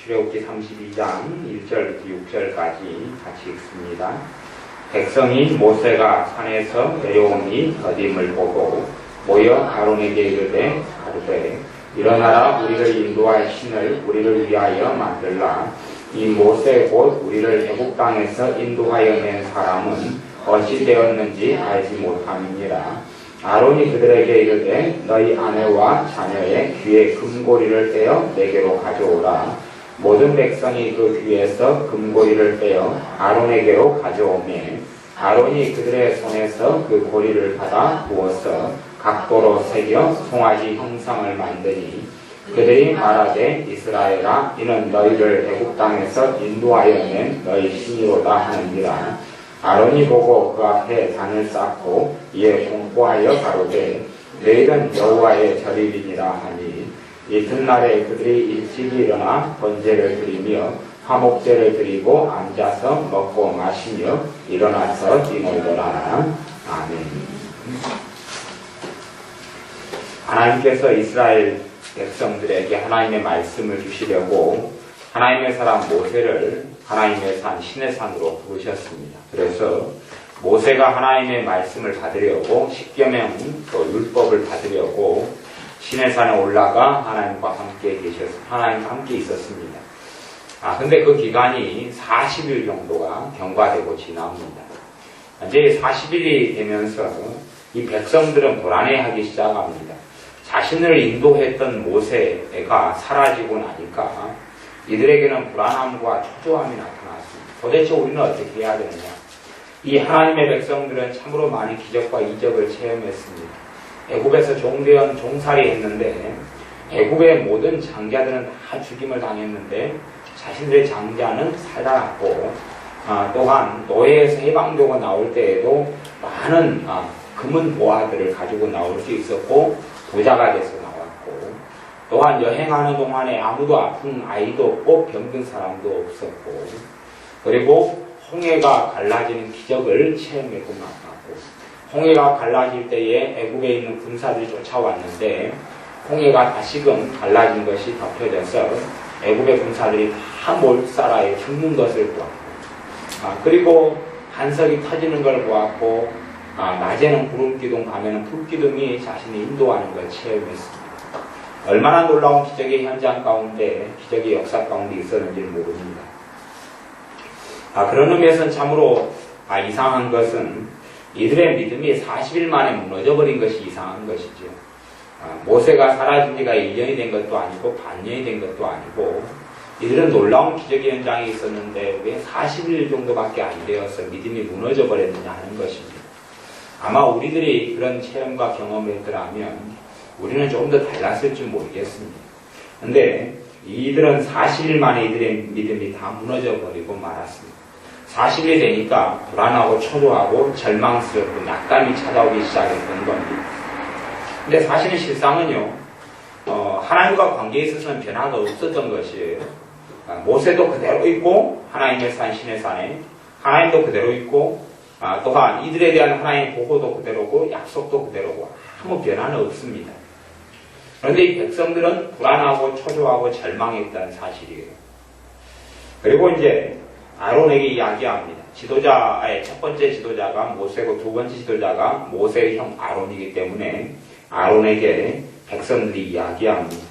출애굽기 32장 1절부터 6절까지 같이 읽습니다. 백성이 모세가 산에서 내려오니 더딤을 보고 모여 아론에게 이르되 가로되 일어나라 우리를 인도할 신을 우리를 위하여 만들라. 이 모세 곧 우리를 애국 땅에서 인도하여 낸 사람은 어찌 되었는지 알지 못함이니라. 아론이 그들에게 이르되 너희 아내와 자녀의 귀에 금고리를 떼어 내게로 가져오라. 모든 백성이 그 귀에서 금고리를 떼어 아론에게로 가져오매 아론이 그들의 손에서 그 고리를 받아 부어서 각도로 새겨 송아지 형상을 만드니 그들이 말하되 이스라엘아 이는 너희를 애국 땅에서 인도하여 낸 너희 신이로다 하는지라. 아론이 보고 그 앞에 단을 쌓고 이에 공포하여 가로되 내일은 여호와의 절일이니라 하니 이튿날에 그들이 일찍 일어나 번제를 드리며 화목제를 드리고 앉아서 먹고 마시며 일어나서 뛰놀더라. 아멘. 하나님께서 이스라엘 백성들에게 하나님의 말씀을 주시려고 하나님의 사람 모세를 하나님의 산 시내 산으로 부르셨습니다. 그래서 모세가 하나님의 말씀을 받으려고 십계명 또 율법을 받으려고 시내 산에 올라가 하나님과 함께 하나님과 함께 있었습니다. 근데 그 기간이 40일 정도가 경과되고 지납니다. 이제 40일이 되면서 이 백성들은 불안해하기 시작합니다. 자신을 인도했던 모세가 사라지고 나니까 이들에게는 불안함과 초조함이 나타났습니다. 도대체 우리는 어떻게 해야 되느냐? 이 하나님의 백성들은 참으로 많은 기적과 이적을 체험했습니다. 애굽에서 종살이 했는데 애굽의 모든 장자들은 다 죽임을 당했는데 자신들의 장자는 살아났고 또한 노예에서 해방되고 나올 때에도 많은 금은 보화들을 가지고 나올 수 있었고 부자가 돼서 나왔고 또한 여행하는 동안에 아무도 아픈 아이도 없고 병든 사람도 없었고 그리고 홍해가 갈라지는 기적을 체험했고 만났고 홍해가 갈라질 때에 애굽에 있는 군사들이 쫓아왔는데 홍해가 다시금 갈라진 것이 덮여져서 애굽의 군사들이 다 몰살하여 죽는 것을 보았고 그리고 반석이 터지는 걸 보았고 낮에는 구름기둥 밤에는 불기둥이 자신이 인도하는 걸 체험했습니다. 얼마나 놀라운 기적의 현장 가운데 기적의 역사 가운데 있었는지 모릅니다. 그런 의미에서는 참으로 이상한 것은 이들의 믿음이 40일 만에 무너져버린 것이 이상한 것이죠. 모세가 사라진 지가 1년이 된 것도 아니고 반년이 된 것도 아니고 이들은 놀라운 기적의 현장에 있었는데 왜 40일 정도밖에 안 되어서 믿음이 무너져 버렸느냐 하는 것입니다. 아마 우리들이 그런 체험과 경험을 했더라면 우리는 조금 더 달랐을지 모르겠습니다. 근데 이들은 40일 만에 이들의 믿음이 다 무너져 버리고 말았습니다. 40일이 되니까 불안하고 초조하고 절망스럽고 낙감이 찾아오기 시작했던 겁니다. 근데 사실은 실상은요, 하나님과 관계에 있어서는 변화가 없었던 것이에요. 모세도 그대로 있고, 하나님의 산 시내 산에, 하나님도 그대로 있고, 또한 이들에 대한 하나님의 보호도 그대로고, 약속도 그대로고, 아무 변화는 없습니다. 그런데 이 백성들은 불안하고 초조하고 절망했다는 사실이에요. 그리고 이제 아론에게 이야기합니다. 지도자의 첫 번째 지도자가 모세고 두 번째 지도자가 모세의 형 아론이기 때문에 아론에게 백성들이 이야기합니다.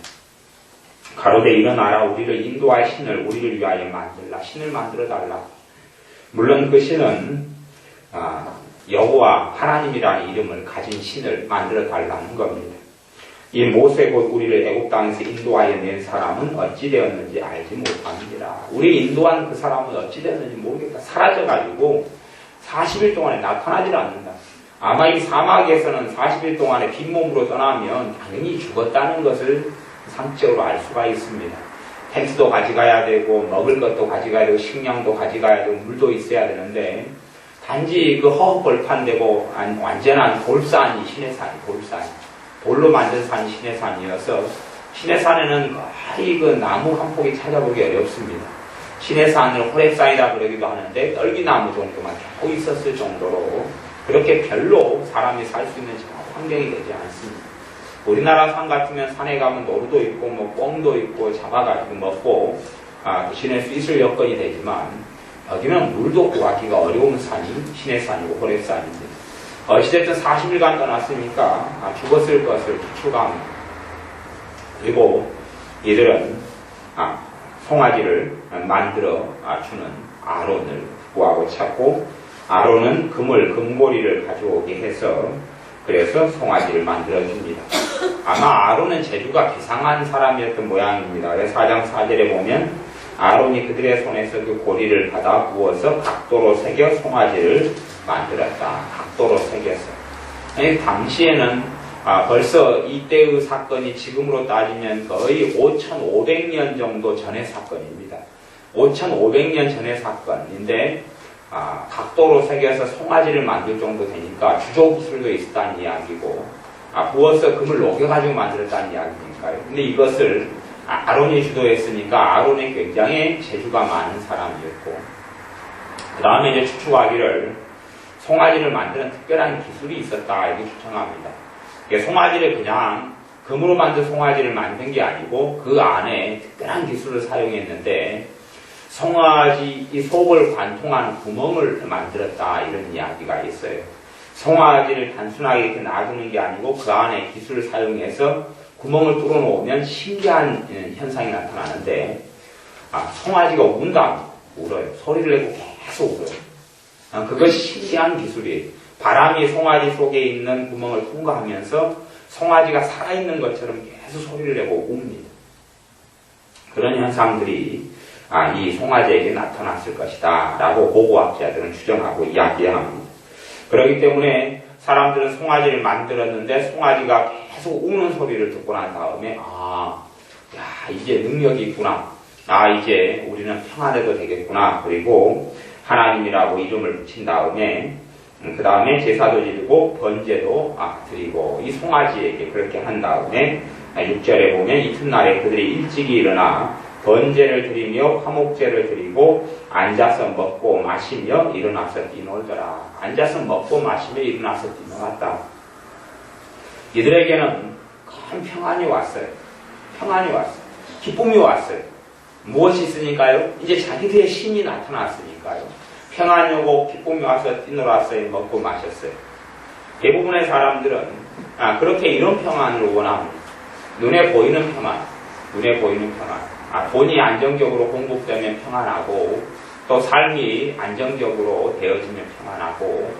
가로되 일어나라 우리를 인도할 신을 우리를 위하여 만들라. 신을 만들어 달라. 물론 그 신은 여호와 하나님이라는 이름을 가진 신을 만들어 달라는 겁니다. 이 모세 곧 우리를 애국 땅에서 인도하여 낸 사람은 어찌 되었는지 알지 못합니다. 우리 인도한 그 사람은 어찌 되었는지 모르겠다. 사라져가지고 40일 동안에 나타나질 않는다. 아마 이 사막에서는 40일 동안에 빈몸으로 떠나면 당연히 죽었다는 것을 상적으로 알 수가 있습니다. 텐트도 가져가야 되고 먹을 것도 가져가야 되고 식량도 가져가야 되고 물도 있어야 되는데 단지 그 허허벌판되고 완전한 돌산이 시내산이 돌산이 돌로 만든 산이 시내산이어서 시내산에는 거의 그 나무 한 폭이 찾아보기 어렵습니다. 시내산을 호랩산이라 그러기도 하는데 떨기나무 정도만 겨우 있었을 정도로 그렇게 별로 사람이 살 수 있는 환경이 되지 않습니다. 우리나라 산 같으면 산에 가면 노루도 있고 뭐 꿩도 있고 잡아가지고 먹고 지낼 수 있을 여건이 되지만 여기는 물도 구하기가 어려운 산이 시내산이고 호렙산인데 어찌됐든 40일간 떠났으니까 죽었을 것을 추측합니다. 그리고 이들은 송아지를 만들어 주는 아론을 구하고 찾고 아론은 금고리를 가져오게 해서 그래서 송아지를 만들어 줍니다. 아마 아론은 재주가 비상한 사람이었던 모양입니다. 그래서 4장 4절에 보면 아론이 그들의 손에서 그 고리를 받아 부어서 각도로 새겨 송아지를 만들었다. 각도로 새겨서. 아니, 당시에는 벌써 이때의 사건이 지금으로 따지면 거의 5,500년 정도 전의 사건입니다. 5,500년 전의 사건인데 각도로 새겨서 송아지를 만들 정도 되니까 주조 기술도 있었다는 이야기고 부어서 금을 녹여가지고 만들었다는 이야기니까요. 근데 이것을 아론이 주도했으니까 아론이 굉장히 재주가 많은 사람이었고 그 다음에 이제 추측하기를 송아지를 만드는 특별한 기술이 있었다 이렇게 추정합니다. 송아지를 그냥 금으로 만든 송아지를 만든 게 아니고 그 안에 특별한 기술을 사용했는데 송아지 이 속을 관통하는 구멍을 만들었다 이런 이야기가 있어요. 송아지를 단순하게 이렇게 놔두는 게 아니고 그 안에 기술을 사용해서 구멍을 뚫어 놓으면 신기한 현상이 나타나는데 송아지가 운다 울어요. 소리를 내고 계속 울어요. 그것이 신기한 기술이에요. 바람이 송아지 속에 있는 구멍을 통과하면서 송아지가 살아있는 것처럼 계속 소리를 내고 웁니다. 그런 현상들이 이 송아지에게 나타났을 것이다 라고 고고학자들은 추정하고 이야기합니다. 그렇기 때문에 사람들은 송아지를 만들었는데 송아지가 계속 우는 소리를 듣고 난 다음에 이제 능력이 있구나. 이제 우리는 평안해도 되겠구나. 그리고 하나님이라고 이름을 붙인 다음에 그 다음에 제사도 지르고 번제도 드리고 이 송아지에게 그렇게 한 다음에 6절에 보면 이튿날에 그들이 일찍이 일어나 번제를 드리며 화목제를 드리고 앉아서 먹고 마시며 일어나서 뛰놀더라. 앉아서 먹고 마시며 일어나서 뛰놀았다. 이들에게는 큰 평안이 왔어요. 평안이 왔어요. 기쁨이 왔어요. 무엇이 있으니까요? 이제 자기들의 신이 나타났으니까요. 평안이 오고 기쁨이 와서 뛰놀았어요. 먹고 마셨어요. 대부분의 사람들은 그렇게 이런 평안을 원합니다. 눈에 보이는 평안. 눈에 보이는 평안. 돈이 안정적으로 공급되면 평안하고 또 삶이 안정적으로 되어지면 평안하고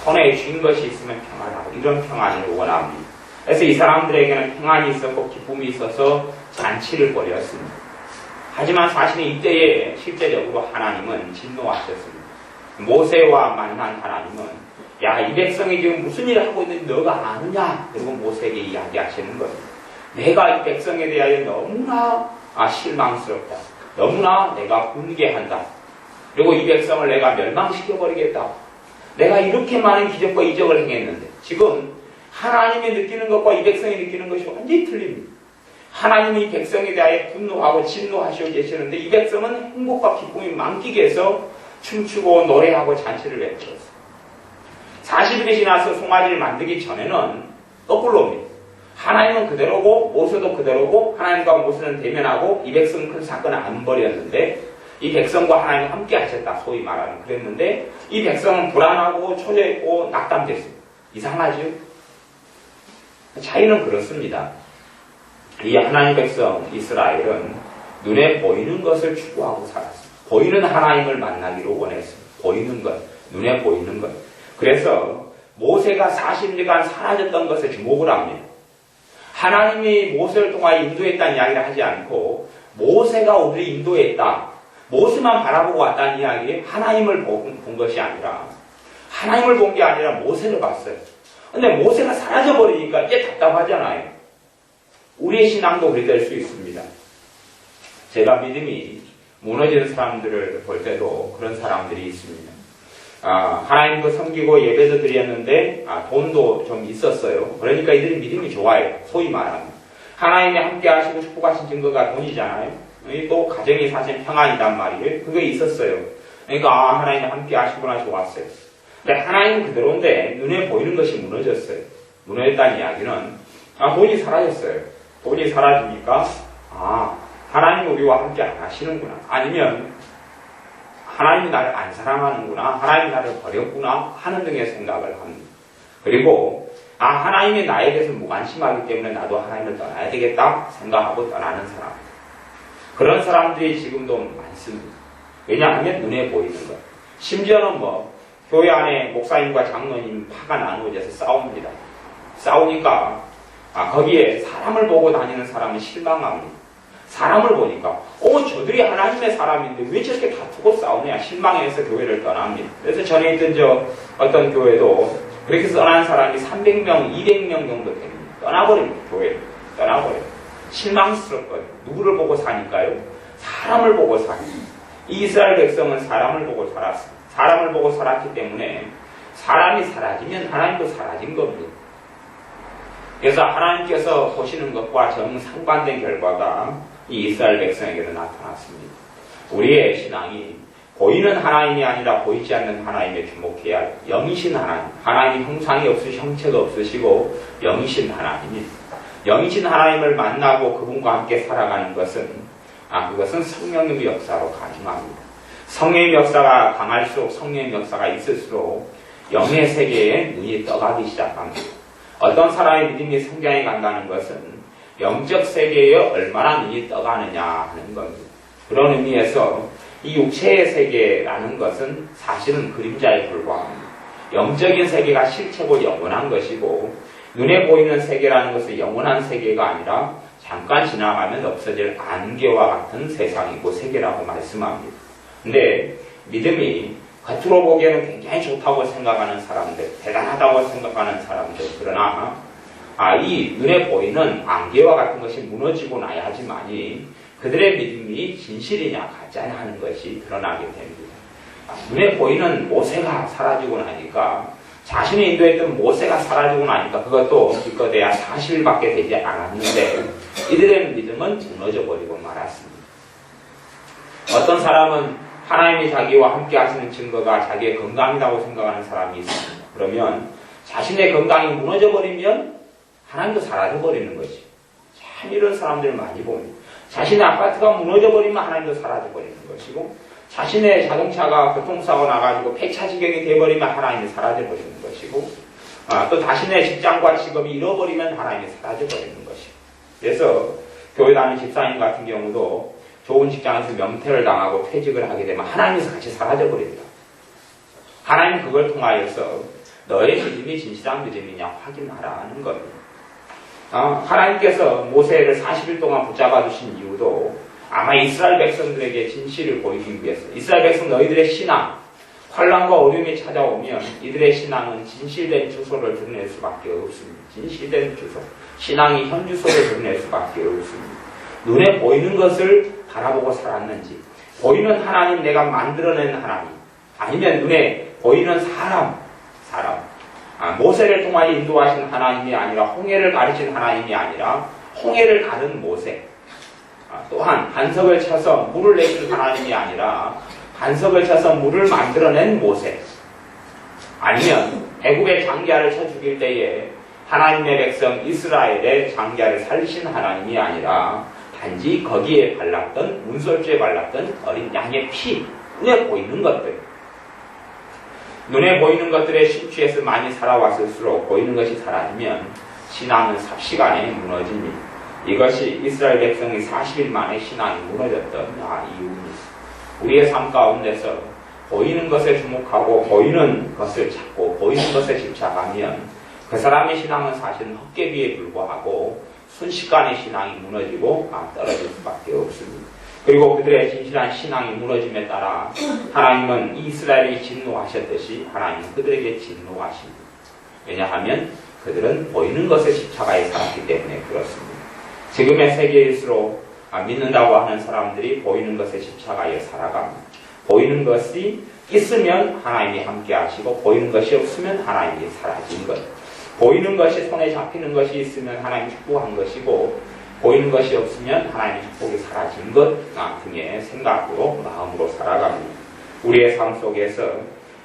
손에 쥔 것이 있으면 평안하고 이런 평안을 원합니다. 그래서 이 사람들에게는 평안이 있었고 기쁨이 있어서 잔치를 벌였습니다. 하지만 사실은 이때에 실제적으로 하나님은 진노하셨습니다. 모세와 만난 하나님은 이 백성이 지금 무슨 일을 하고 있는지 너가 아느냐? 그리고 모세에게 이야기하시는 거예요. 내가 이 백성에 대하여 너무나 실망스럽다. 너무나 내가 분개한다. 그리고 이 백성을 내가 멸망시켜버리겠다. 내가 이렇게 많은 기적과 이적을 행했는데 지금 하나님이 느끼는 것과 이 백성이 느끼는 것이 완전히 틀립니다. 하나님은 이 백성에 대하여 분노하고 진노하시고 계시는데 이 백성은 행복과 기쁨이 만끽 해서 춤추고 노래하고 잔치를 베풀었어요. 40일이 지나서 송아지를 만들기 전에는 거꾸로입니다. 하나님은 그대로고 모세도 그대로고 하나님과 모세는 대면하고 이 백성은 큰 사건을 안 벌였는데 이 백성과 하나님은 함께 하셨다 소위 말하는 그랬는데 이 백성은 불안하고 초조했고 낙담됐습니다. 이상하죠? 차이는 그렇습니다. 이 하나님 백성 이스라엘은 눈에 보이는 것을 추구하고 살았습니다. 보이는 하나님을 만나기로 원했습니다. 보이는 것, 눈에 보이는 것. 그래서 모세가 40일간 사라졌던 것에 주목을 합니다. 하나님이 모세를 통하여 인도했다는 이야기를 하지 않고 모세가 우리를 인도했다. 모세만 바라보고 왔다는 이야기에 하나님을 본 것이 아니라 하나님을 본 게 아니라 모세를 봤어요. 근데 모세가 사라져버리니까 이제 답답하잖아요. 우리의 신앙도 그리 될 수 있습니다. 제가 믿음이 무너지는 사람들을 볼 때도 그런 사람들이 있습니다. 하나님도 섬기고 예배도 드렸는데 돈도 좀 있었어요. 그러니까 이들이 믿음이 좋아요. 소위 말하면 하나님이 함께 하시고 축복하신 증거가 돈이잖아요. 또 가정이 사실 평안이단 말이에요. 그게 있었어요. 그러니까 하나님이 함께 하시구나 좋았어요. 근데 하나님은 그대로인데 눈에 보이는 것이 무너졌어요. 무너졌다는 이야기는 돈이 사라졌어요. 돈이 사라지니까 하나님 하나님 우리와 함께 안 하시는구나. 아니면 하나님이 나를 안 사랑하는구나. 하나님이 나를 버렸구나. 하는 등의 생각을 합니다. 그리고 하나님이 나에 대해서 무관심하기 때문에 나도 하나님을 떠나야 되겠다 생각하고 떠나는 사람. 그런 사람들이 지금도 많습니다. 왜냐하면 눈에 보이는 것. 심지어는 교회 안에 목사님과 장로님 파가 나누어져서 싸웁니다. 싸우니까 거기에 사람을 보고 다니는 사람은 실망합니다. 사람을 보니까 저들이 하나님의 사람인데 왜 저렇게 다투고 싸우냐 실망해서 교회를 떠납니다. 그래서 전에 있던 어떤 교회도 그렇게 떠난 사람이 300명, 200명 정도 됩니다. 떠나버립니다. 교회를 떠나버려요. 실망스럽거든요. 누구를 보고 사니까요? 사람을 보고 사니. 이 이스라엘 백성은 사람을 보고 살았습니다. 사람을 보고 살았기 때문에 사람이 사라지면 하나님도 사라진 겁니다. 그래서 하나님께서 보시는 것과 정상반된 결과가 이 이스라엘 백성에게도 나타났습니다. 우리의 신앙이 보이는 하나님이 아니라 보이지 않는 하나님에 주목해야 할 영이신 하나님. 하나님이 형상이 없으시고 형체가 없으시고 영이신 하나님입니다. 영이신 하나님을 만나고 그분과 함께 살아가는 것은 그것은 성령님의 역사로 가능합니다. 성령의 역사가 강할수록 성령의 역사가 있을수록 영의 세계에 눈이 떠가기 시작합니다. 어떤 사람의 믿음이 성장해 간다는 것은 영적 세계에 얼마나 눈이 떠가느냐 하는 겁니다. 그런 의미에서 이 육체의 세계라는 것은 사실은 그림자에 불과합니다. 영적인 세계가 실체고 영원한 것이고 눈에 보이는 세계라는 것은 영원한 세계가 아니라 잠깐 지나가면 없어질 안개와 같은 세상이고 세계라고 말씀합니다. 근데 믿음이 겉으로 보기에는 굉장히 좋다고 생각하는 사람들, 대단하다고 생각하는 사람들, 그러나 이 눈에 보이는 안개와 같은 것이 무너지고 나야지만이 그들의 믿음이 진실이냐 가짜냐 하는 것이 드러나게 됩니다. 눈에 보이는 모세가 사라지고 나니까 자신이 인도했던 모세가 사라지고 나니까 그것도 기껏해야 40일밖에 되지 않았는데 이들의 믿음은 무너져버리고 말았습니다. 어떤 사람은 하나님이 자기와 함께 하시는 증거가 자기의 건강이라고 생각하는 사람이 있습니다. 그러면 자신의 건강이 무너져버리면 하나님도 사라져버리는 것이. 참 이런 사람들을 많이 봅니다. 자신의 아파트가 무너져버리면 하나님도 사라져버리는 것이고 자신의 자동차가 교통사고 나가지고 폐차지경이 돼버리면 하나님이 사라져버리는 것이고 또 자신의 직장과 직업이 잃어버리면 하나님이 사라져버리는 것이고 그래서 교회 다니는 집사님 같은 경우도 좋은 직장에서 명퇴를 당하고 퇴직을 하게 되면 하나님에서 같이 사라져버립니다. 하나님 그걸 통하여서 너의 믿음이 진실한 믿음이냐 확인하라는 겁니다. 하나님께서 모세를 40일 동안 붙잡아 주신 이유도 아마 이스라엘 백성들에게 진실을 보이기 위해서 이스라엘 백성 너희들의 신앙 환난과 어려움이 찾아오면 이들의 신앙은 진실된 주소를 드러낼 수밖에 없습니다. 진실된 주소 신앙이 현 주소를 드러낼 수밖에 없습니다. 눈에 보이는 것을 바라보고 살았는지 보이는 하나님 내가 만들어낸 하나님 아니면 눈에 보이는 사람 모세를 통하여 인도하신 하나님이 아니라 홍해를 가르친 하나님이 아니라 홍해를 가른 모세 또한 반석을 쳐서 물을 내줄 하나님이 아니라 반석을 쳐서 물을 만들어낸 모세 아니면 애국의 장자를 쳐 죽일 때에 하나님의 백성 이스라엘의 장자를 살리신 하나님이 아니라 단지 거기에 발랐던 문설주에 발랐던 어린 양의 피 눈에 보이는 것들 눈에 보이는 것들에 심취해서 많이 살아왔을수록 보이는 것이 사라지면 신앙은 삽시간에 무너집니다. 이것이 이스라엘 백성이 40일 만에 신앙이 무너졌던 이유입니다. 우리의 삶 가운데서 보이는 것에 주목하고 보이는 것을 찾고 보이는 것에 집착하면 그 사람의 신앙은 사실은 헛개비에 불과하고 순식간에 신앙이 무너지고 떨어질 수밖에 없습니다. 그리고 그들의 진실한 신앙이 무너짐에 따라 하나님은 이스라엘이 진노하셨듯이 하나님은 그들에게 진노하십니다. 왜냐하면 그들은 보이는 것에 집착하여 살았기 때문에 그렇습니다. 지금의 세계일수록 믿는다고 하는 사람들이 보이는 것에 집착하여 살아갑니다. 보이는 것이 있으면 하나님이 함께 하시고 보이는 것이 없으면 하나님이 사라진 것. 보이는 것이 손에 잡히는 것이 있으면 하나님 축복한 것이고 보이는 것이 없으면 하나님의 축복이 사라진 것 등의 생각으로 마음으로 살아갑니다. 우리의 삶 속에서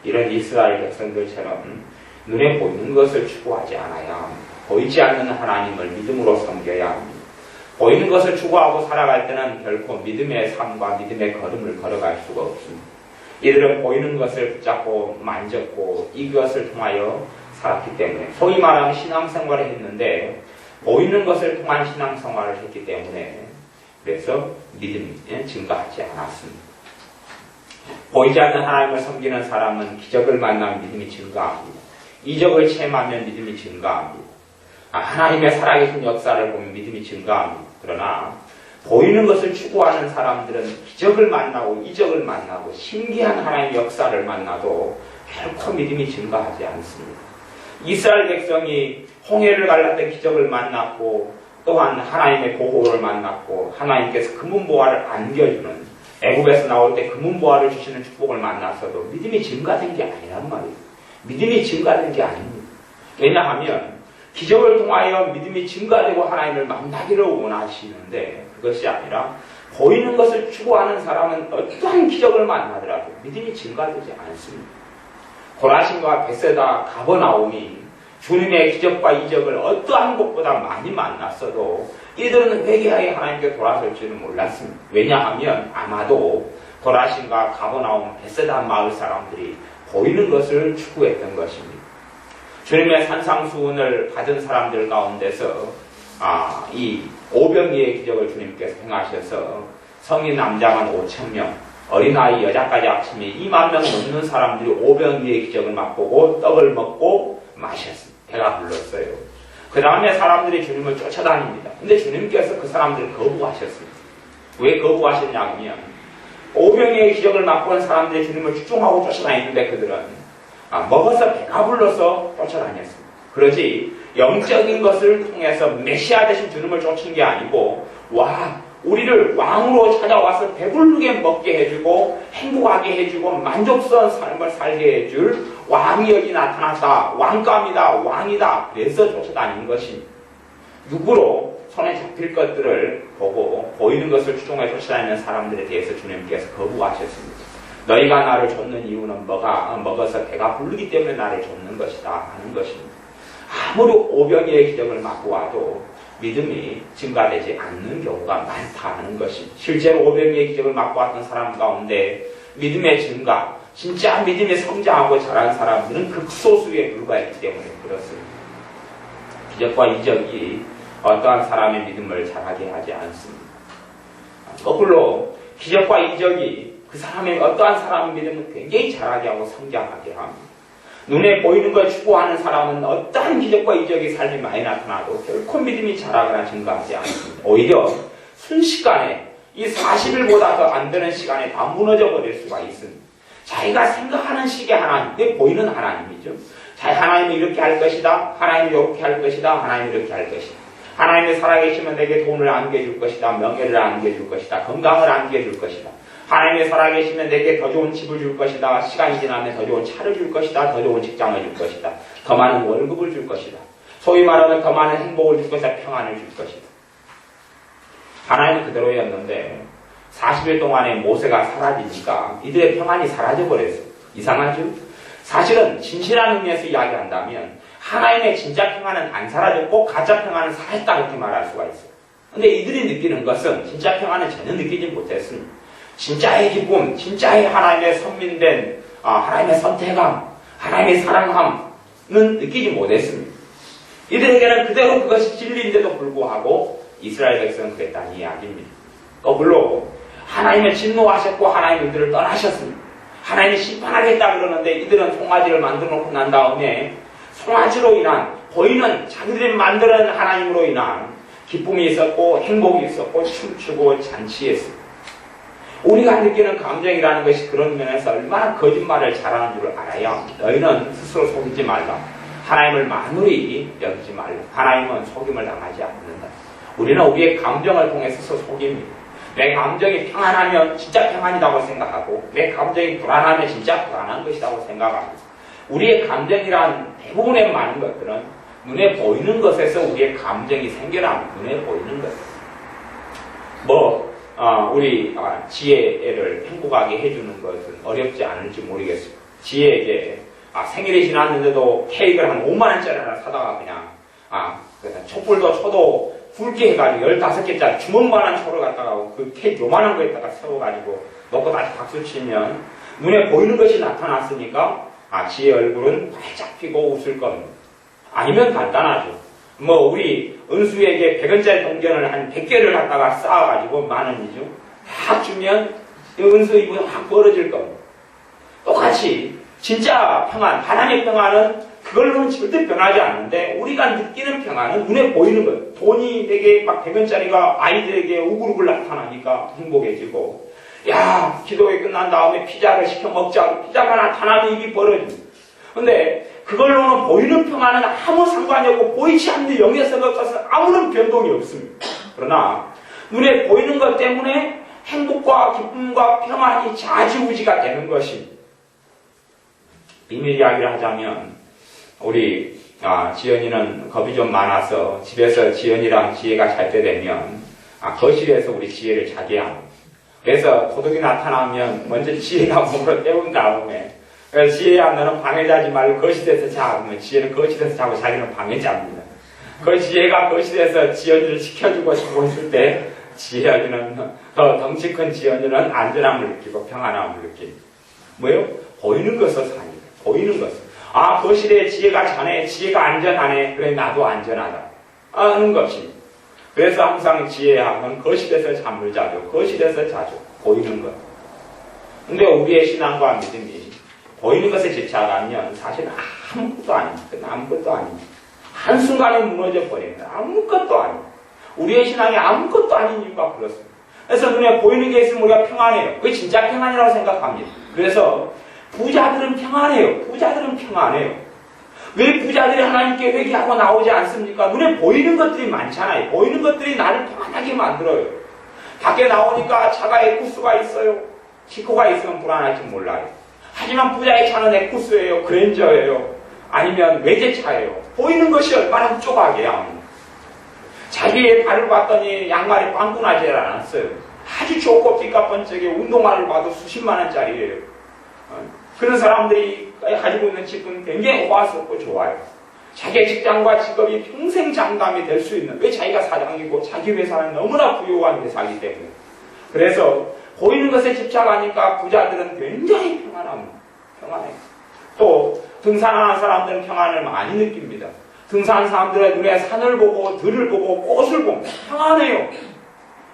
이런 이스라엘 백성들처럼 눈에 보이는 것을 추구하지 않아야 합니다. 보이지 않는 하나님을 믿음으로 섬겨야 합니다. 보이는 것을 추구하고 살아갈 때는 결코 믿음의 삶과 믿음의 걸음을 걸어갈 수가 없습니다. 이들은 보이는 것을 붙잡고 만졌고 이것을 통하여 살았기 때문에, 소위 말하는 신앙생활을 했는데 보이는 것을 통한 신앙생활을 했기 때문에, 그래서 믿음이 증가하지 않았습니다. 보이지 않는 하나님을 섬기는 사람은 기적을 만나면 믿음이 증가합니다. 이적을 체험하면 믿음이 증가합니다. 하나님의 살아계신 역사를 보면 믿음이 증가합니다. 그러나 보이는 것을 추구하는 사람들은 기적을 만나고 이적을 만나고 신기한 하나님의 역사를 만나도 결코 믿음이 증가하지 않습니다. 이스라엘 백성이 홍해를 갈랐던 기적을 만났고, 또한 하나님의 보호를 만났고, 하나님께서 금은보화를 안겨주는, 애굽에서 나올 때 금은보화를 주시는 축복을 만났어도 믿음이 증가된 게 아니란 말이에요. 믿음이 증가된 게 아닙니다. 왜냐하면 기적을 통하여 믿음이 증가되고 하나님을 만나기를 원하시는데, 그것이 아니라 보이는 것을 추구하는 사람은 어떠한 기적을 만나더라도 믿음이 증가되지 않습니다. 고라신과 벳세다, 가버나움이 주님의 기적과 이적을 어떠한 것보다 많이 만났어도 이들은 회개하여 하나님께 돌아설 줄은 몰랐습니다. 왜냐하면 아마도 고라신과 가버나움, 벳세다 마을 사람들이 보이는 것을 추구했던 것입니다. 주님의 산상수훈을 받은 사람들 가운데서 이 오병이의 기적을 주님께서 행하셔서 성인 남자만 5,000명, 어린아이 여자까지 합치면 2만 명 넘는 사람들이 오병이의 기적을 맛보고 떡을 먹고 마셨습니다. 배가 불렀어요. 그 다음에 사람들이 주님을 쫓아다닙니다. 근데 주님께서 그 사람들을 거부하셨습니다. 왜 거부하셨냐면 오병이의 기적을 맛보는 사람들이 주님을 추종하고 쫓아다니는데 그들은 먹어서 배가 불러서 쫓아다녔습니다. 그러지 영적인 것을 통해서 메시아 되신 주님을 쫓은 게 아니고, 우리를 왕으로 찾아와서 배부르게 먹게 해주고 행복하게 해주고 만족스러운 삶을 살게 해줄 왕이 여기 나타났다, 왕감이다, 왕이다, 그래서 쫓아다니는 것입니다. 육으로 손에 잡힐 것들을 보고 보이는 것을 추종해 쫓아다니는 사람들에 대해서 주님께서 거부하셨습니다. 너희가 나를 쫓는 이유는 먹어서 배가 부르기 때문에 나를 쫓는 것이다 하는 것입니다. 아무리 오병이의 기적을 맛보아도 믿음이 증가되지 않는 경우가 많다는 것입니다. 실제로 오병이의 기적을 맛보았던 사람 가운데 믿음의 증가, 진짜 믿음이 성장하고 자란 사람들은 극소수에 불과했기 때문에 그렇습니다. 기적과 이적이 어떠한 사람의 믿음을 자라게 하지 않습니다. 거꾸로 기적과 이적이 그 사람의 어떠한 사람의 믿음을 굉장히 자라게 하고 성장하게 합니다. 눈에 보이는 걸 추구하는 사람은 어떠한 기적과 이적이 삶에 많이 나타나도 결코 믿음이 자라거나 증가하지 않습니다. 오히려 순식간에 이 40일보다 더 안 되는 시간에 다 무너져 버릴 수가 있습니다. 자기가 생각하는 식의 하나님, 내 보이는 하나님이죠. 하나님이 이렇게 할 것이다, 하나님이 이렇게 할 것이다, 하나님이 이렇게 할 것이다. 하나님이 살아계시면 내게 돈을 안겨줄 것이다, 명예를 안겨줄 것이다, 건강을 안겨줄 것이다. 하나님이 살아계시면 내게 더 좋은 집을 줄 것이다, 시간이 지나면 더 좋은 차를 줄 것이다, 더 좋은 직장을 줄 것이다, 더 많은 월급을 줄 것이다, 소위 말하면 더 많은 행복을 줄 것이다, 평안을 줄 것이다. 하나님은 그대로였는데 40일 동안에 모세가 사라지니까 이들의 평안이 사라져버렸어요. 이상하죠? 사실은 진실한 의미에서 이야기한다면 하나님의 진짜 평안은 안 사라졌고 가짜 평안은 살았다 그렇게 말할 수가 있어요. 근데 이들이 느끼는 것은 진짜 평안은 전혀 느끼지 못했습니다. 진짜의 기쁨, 진짜의 하나님의 선민된 하나님의 선택함, 하나님의 사랑함은 느끼지 못했습니다. 이들에게는 그대로 그것이 진리인데도 불구하고 이스라엘 백성은 그랬다는 이야기입니다. 거꾸로 하나님은 진노하셨고 하나님 이들을 떠나셨습니다. 하나님이 심판하겠다 그러는데 이들은 송아지를 만들어 놓고 난 다음에 송아지로 인한 보이는 자기들이 만드는 하나님으로 인한 기쁨이 있었고 행복이 있었고 춤추고 잔치했습니다. 우리가 느끼는 감정이라는 것이 그런 면에서 얼마나 거짓말을 잘하는 줄 알아야 합니다. 너희는 스스로 속이지 말라. 하나님을 만물이 여기지 말라. 하나님은 속임을 당하지 않는다. 우리는 우리의 감정을 통해 스스로 속입니다. 내 감정이 평안하면 진짜 평안이라고 생각하고 내 감정이 불안하면 진짜 불안한 것이라고 생각합니다. 우리의 감정이란 대부분의 많은 것들은 눈에 보이는 것에서 우리의 감정이 생겨납니다. 눈에 보이는 것. 우리 지혜를 행복하게 해주는 것은 어렵지 않을지 모르겠습니다. 지혜에게 생일이 지났는데도 케이크를 한 5만 원짜리 하나 사다가 그냥 촛불도 쳐도 굵게 해가지고 15개짜리 주먹만한 초를 갖다가 그 케이크 요만한 거에다가 세워가지고 놓고 다시 박수 치면 눈에 보이는 것이 나타났으니까 지혜 얼굴은 활짝 피고 웃을 겁니다. 아니면 간단하죠. 뭐 우리 은수에게 100원짜리 동전을 한 100개를 갖다가 쌓아가지고 10,000원이죠. 다 주면 은수 입은 확 벌어질 겁니다. 똑같이 진짜 평안, 하나님의 평안은 그걸로는 절대 변하지 않는데 우리가 느끼는 평안은 눈에 보이는 거예요. 돈이 내게 막 100원짜리가 아이들에게 우글우글 나타나니까 행복해지고, 야, 기도회 끝난 다음에 피자를 시켜 먹자. 피자가 나타나면 입이 벌어집니다. 근데 그걸로는 보이는 평안은 아무 상관이 없고 보이지 않는 영에서 것은 아무런 변동이 없습니다. 그러나 눈에 보이는 것 때문에 행복과 기쁨과 평안이 좌지우지가 되는 것입니다. 비밀 이야기를 하자면 우리 지연이는 겁이 좀 많아서 집에서 지연이랑 지혜가 잘 때 되면 거실에서 우리 지혜를 자게 합니다. 그래서 도둑이 나타나면 먼저 지혜가 몸으로 때운 다음에 지혜야 너는 방에 자지 말고 거실에서 자. 그러면 지혜는 거실에서 자고 자기는 방에 잡니다. 그 지혜가 거실에서 지연이를 지켜주고 싶고 있을 때 지연이는 더 덩치 큰 지연이는 안전함을 느끼고 평안함을 느낍니다. 뭐요? 보이는 것을 사니다. 보이는 것을. 거실에 지혜가 자네, 지혜가 안전하네. 그래 나도 안전하다 하는 것입니다. 그래서 항상 지혜야 넌 거실에서 잠을 자죠. 거실에서 자죠. 보이는 것. 근데 우리의 신앙과 믿음이 보이는 것에 집착하면 사실 아무것도 아닙니다. 아무것도 아닙니다. 한순간에 무너져 버립니다. 아무것도 아닙니다. 우리의 신앙이 아무것도 아닌 이유가 그렇습니다. 그래서 눈에 보이는 게 있으면 우리가 평안해요. 그게 진짜 평안이라고 생각합니다. 그래서 부자들은 평안해요. 부자들은 평안해요. 왜 부자들이 하나님께 회개하고 나오지 않습니까? 눈에 보이는 것들이 많잖아요. 보이는 것들이 나를 평안하게 만들어요. 밖에 나오니까 차가 에쿠스가 있어요. 티코가 있으면 불안할지 몰라요. 하지만 부자의 차는 에쿠스예요. 그랜저예요. 아니면 외제차예요. 보이는 것이 얼마나 쪼박이야. 자기의 발을 봤더니 양말이 빵꾸나지 않았어요. 아주 좋고 삐까뻔쩍에 운동화를 봐도 수십만 원짜리예요. 그런 사람들이 가지고 있는 집은 굉장히 호화스럽고 좋아요. 자기의 직장과 직업이 평생 장담이 될 수 있는, 왜 자기가 사장이고 자기 회사는 너무나 부유한 회사이기 때문에. 그래서 보이는 것에 집착하니까 부자들은 굉장히 평안합니다. 평안해요. 또 등산하는 사람들은 평안을 많이 느낍니다. 등산하는 사람들의 눈에 산을 보고 들을 보고 꽃을 봅니다. 평안해요.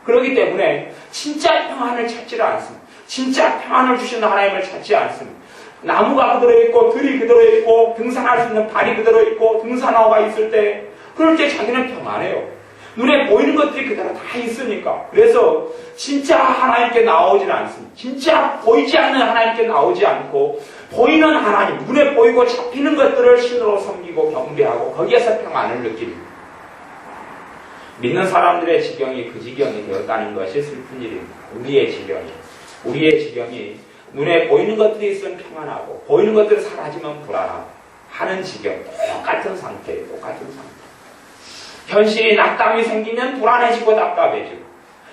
그렇기 때문에 진짜 평안을 찾지를 않습니다. 진짜 평안을 주시는 하나님을 찾지 않습니다. 나무가 그대로 있고 들이 그대로 있고 등산할 수 있는 발이 그대로 있고 등산화가 있을 때 그럴 때 자기는 평안해요. 눈에 보이는 것들이 그대로 다 있으니까. 그래서 진짜 하나님께 나오지는 않습니다. 진짜 보이지 않는 하나님께 나오지 않고 보이는 하나님, 눈에 보이고 잡히는 것들을 신으로 섬기고 경배하고 거기에서 평안을 느낍니다. 믿는 사람들의 지경이 그 지경이 되었다는 것이 슬픈 일입니다. 우리의 지경이 눈에 보이는 것들이 있으면 평안하고 보이는 것들이 사라지면 불안하고 하는 지경. 똑같은 상태예요. 똑같은 상태. 현실이 낙담이 생기면 불안해지고 답답해지고.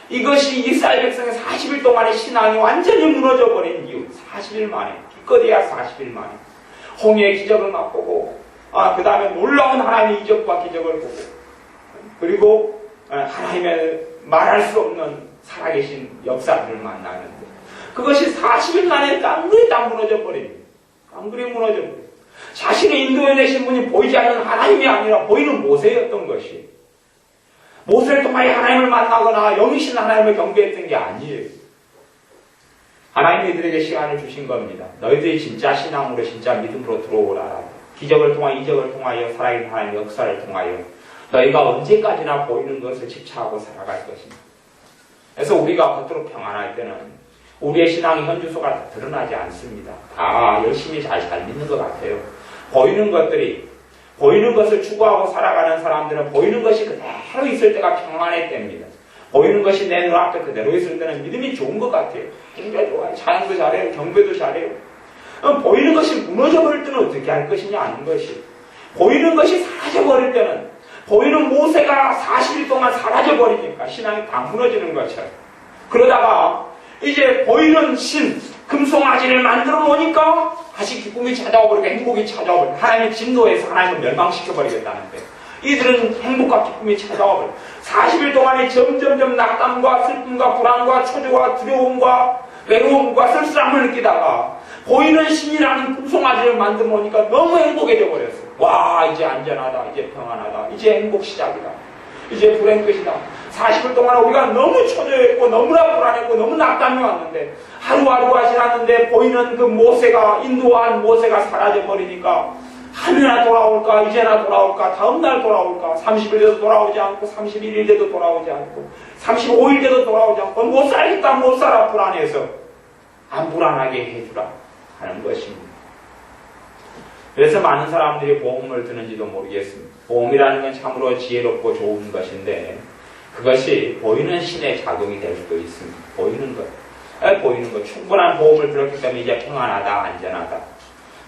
이것이 이스라엘 백성의 40일 동안의 신앙이 완전히 무너져 버린 이유. 40일 만에. 기껏해야 40일 만에. 홍해의 기적을 맛보고 그 다음에 놀라운 하나님의 이적과 기적을 보고 그리고 하나님의 말할 수 없는 살아계신 역사들을 만나는데 그것이 40일 만에 깡그리 다 무너져 버립니다. 깡그리 무너져 버립니다. 자신의 인도해내신 분이 보이지 않는 하나님이 아니라 보이는 모세였던 것이 모세를 통하여 하나님을 만나거나 영이신 하나님을 경배했던 게 아니에요. 하나님이 이들에게 시간을 주신 겁니다. 너희들이 진짜 신앙으로 진짜 믿음으로 들어오라. 기적을 통하여 이적을 통하여 살아있는 하나님의 역사를 통하여 너희가 언제까지나 보이는 것을 집착하고 살아갈 것입니다. 그래서 우리가 겉으로 평안할 때는 우리의 신앙의 현주소가 다 드러나지 않습니다. 다 열심히 잘 믿는 것 같아요. 보이는 것을 추구하고 살아가는 사람들은 보이는 것이 그대로 있을 때가 평안할 때입니다. 보이는 것이 내 눈앞에 그대로 있을 때는 믿음이 좋은 것 같아요. 굉장히 좋아요. 찬양도 잘해요. 경배도 잘해요. 보이는 것이 무너져버릴 때는 어떻게 할 것이냐 하는 것이 보이는 것이 사라져버릴 때는 보이는 모세가 40일 동안 사라져버리니까 신앙이 다 무너지는 것처럼 그러다가 이제 보이는 신, 금송아지를 만들어 놓으니까 다시 기쁨이 찾아와 버리고 행복이 찾아와 버리고 하나님의 진노에서 하나님을 멸망시켜 버리겠다는데 이들은 행복과 기쁨이 찾아와 버려. 40일 동안에 점점점 낙담과 슬픔과 불안과 초조와 두려움과 외로움과 쓸쓸함을 느끼다가 보이는 신이라는 금송아지를 만들어 놓으니까 너무 행복해져 버렸어. 와, 이제 안전하다, 이제 평안하다, 이제 행복 시작이다, 이제 불행 끝이다. 40일 동안 우리가 너무 초조했고 너무나 불안했고 너무 낙담이 왔는데 하루하루가 지났는데 보이는 그 모세가, 인도한 모세가 사라져 버리니까 하루나 돌아올까, 이제나 돌아올까, 다음날 돌아올까, 30일 돼도 돌아오지 않고 31일 돼도 돌아오지 않고 35일 돼도 돌아오지 않고 못 살겠다, 못 살아, 불안해서 안 불안하게 해주라 하는 것입니다. 그래서 많은 사람들이 보험을 드는지도 모르겠습니다. 보험이라는 건 참으로 지혜롭고 좋은 것인데 그것이 보이는 신의 작용이 될 수도 있습니다. 보이는 것. 충분한 보험을 들었기 때문에 이제 평안하다, 안전하다.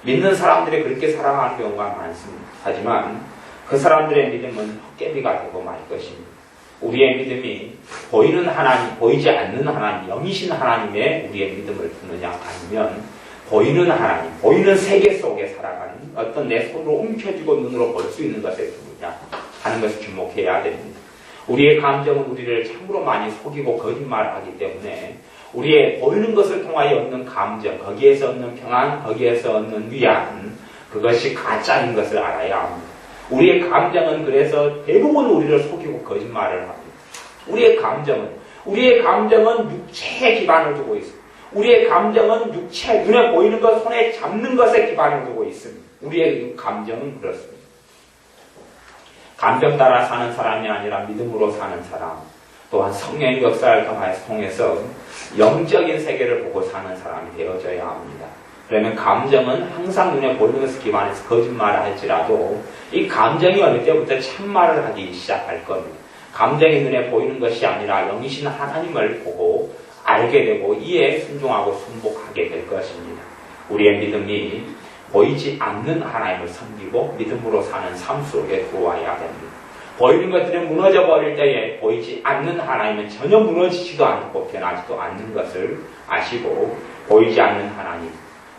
믿는 사람들이 그렇게 살아가는 경우가 많습니다. 하지만 그 사람들의 믿음은 헛개비가 되고 말 것입니다. 우리의 믿음이 보이는 하나님, 보이지 않는 하나님, 영이신 하나님의 우리의 믿음을 두느냐, 아니면 보이는 하나님, 보이는 세계 속에 살아가는 어떤 내 손으로 움켜쥐고 눈으로 볼 수 있는 것에 두느냐 하는 것을 주목해야 됩니다. 우리의 감정은 우리를 참으로 많이 속이고 거짓말을 하기 때문에 우리의 보이는 것을 통하여 얻는 감정, 거기에서 얻는 평안, 거기에서 얻는 위안, 그것이 가짜인 것을 알아야 합니다. 우리의 감정은 그래서 대부분 우리를 속이고 거짓말을 합니다. 우리의 감정은 육체에 기반을 두고 있습니다. 우리의 감정은 육체, 눈에 보이는 것, 손에 잡는 것에 기반을 두고 있습니다. 우리의 감정은 그렇습니다. 감정 따라 사는 사람이 아니라 믿음으로 사는 사람, 또한 성령의 역사를 통해서 영적인 세계를 보고 사는 사람이 되어져야 합니다. 그러면 감정은 항상 눈에 보이는 것을 기반해서 거짓말을 할지라도 이 감정이 어느 때부터 참말을 하기 시작할 겁니다. 감정이 눈에 보이는 것이 아니라 영이신 하나님을 보고 알게 되고 이에 순종하고 순복하게 될 것입니다. 우리의 믿음이 보이지 않는 하나님을 섬기고 믿음으로 사는 삶 속에 들어와야 됩니다. 보이는 것들이 무너져 버릴 때에 보이지 않는 하나님은 전혀 무너지지도 않고 변하지도 않는 것을 아시고 보이지 않는 하나님,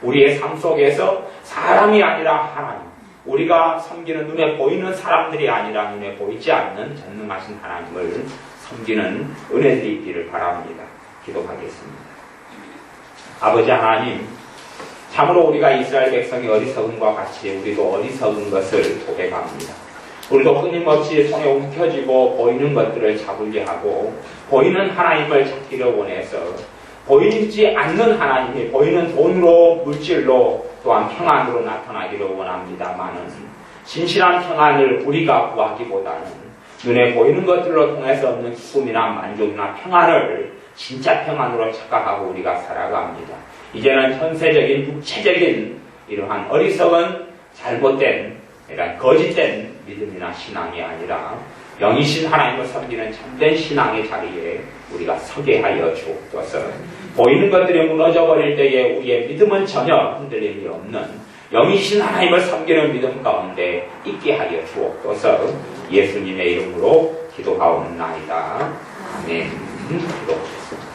우리의 삶 속에서 사람이 아니라 하나님, 우리가 섬기는 눈에 보이는 사람들이 아니라 눈에 보이지 않는 전능하신 하나님을 섬기는 은혜들이 있기를 바랍니다. 기도하겠습니다. 아버지 하나님, 참으로 우리가 이스라엘 백성이 어리석음과 같이 우리도 어리석은 것을 고백합니다. 우리도 끊임없이 손에 움켜쥐고 보이는 것들을 잡으려 하고 보이는 하나님을 찾기를 원해서 보이지 않는 하나님이 보이는 돈으로, 물질로, 또한 평안으로 나타나기를 원합니다마는 진실한 평안을 우리가 구하기보다는 눈에 보이는 것들로 통해서 얻는 기쁨이나 만족이나 평안을 진짜 평안으로 착각하고 우리가 살아갑니다. 이제는 현세적인 육체적인 이러한 어리석은 잘못된, 그러니까 거짓된 믿음이나 신앙이 아니라 영이신 하나님을 섬기는 참된 신앙의 자리에 우리가 서게 하여 주옵소서. 보이는 것들이 무너져 버릴 때에 우리의 믿음은 전혀 흔들림이 없는 영이신 하나님을 섬기는 믿음 가운데 있게 하여 주옵소서. 예수님의 이름으로 기도하옵나이다. 아멘. 기도하겠습니다.